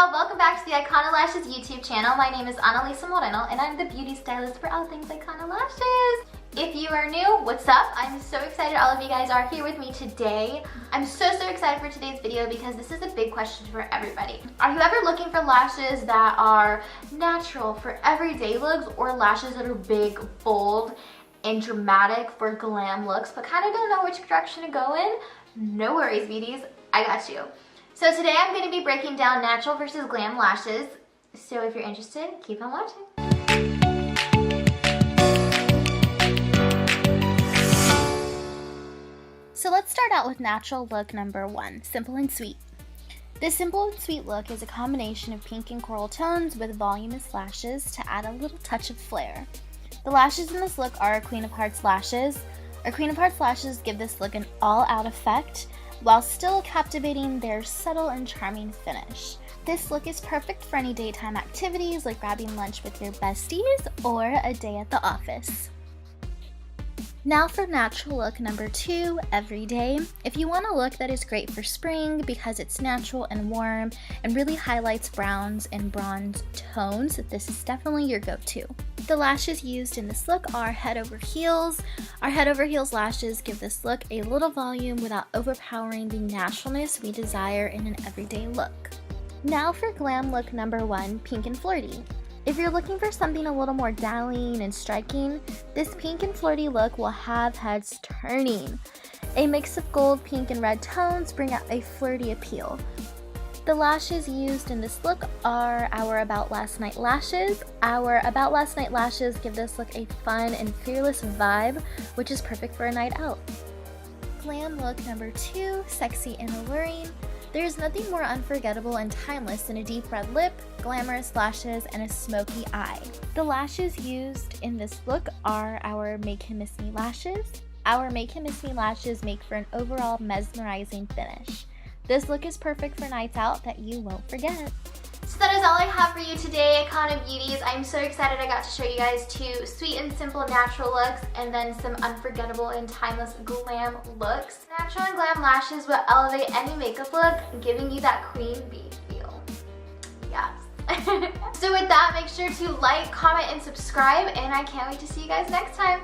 y'all, welcome back to the Icona Lashes YouTube channel. My name is Annalisa Moreno and I'm the beauty stylist for all things Icona Lashes. If you are new, what's up? I'm so excited all of you guys are here with me today. I'm so excited for today's video because this is a big question for everybody. Are you ever looking for lashes that are natural for everyday looks or lashes that are big, bold, and dramatic for glam looks but kind of don't know which direction to go in? No worries, beauties, I got you. So today I'm going to be breaking down natural versus glam lashes. So if you're interested, keep on watching. So let's start out with natural look number 1, simple and sweet. This simple and sweet look is a combination of pink and coral tones with voluminous lashes to add a little touch of flair. The lashes in this look are our Queen of Hearts lashes. Our Queen of Hearts lashes give this look an all-out effect while still captivating their subtle and charming finish. This look is perfect for any daytime activities like grabbing lunch with your besties or a day at the office. Now for natural look number 2, everyday. If you want a look that is great for spring because it's natural and warm and really highlights browns and bronze tones, this is definitely your go-to. The lashes used in this look are head over heels. Our head over heels lashes give this look a little volume without overpowering the naturalness we desire in an everyday look. Now for glam look number 1, pink and flirty. If you're looking for something a little more dazzling and striking, this pink and flirty look will have heads turning. A mix of gold, pink, and red tones bring out a flirty appeal. The lashes used in this look are our About Last Night lashes. Our About Last Night lashes give this look a fun and fearless vibe, which is perfect for a night out. Glam look number 2, sexy and alluring. There's nothing more unforgettable and timeless than a deep red lip, glamorous lashes, and a smoky eye. The lashes used in this look are our Make Him Miss Me lashes. Our Make Him Miss Me lashes make for an overall mesmerizing finish. This look is perfect for nights out that you won't forget. So that is all I have for you today, Icona Beauties. I'm so excited I got to show you guys 2 sweet and simple natural looks and then some unforgettable and timeless glam looks. Natural and glam lashes will elevate any makeup look, giving you that queen bee feel. Yes. So with that, make sure to like, comment, and subscribe, and I can't wait to see you guys next time.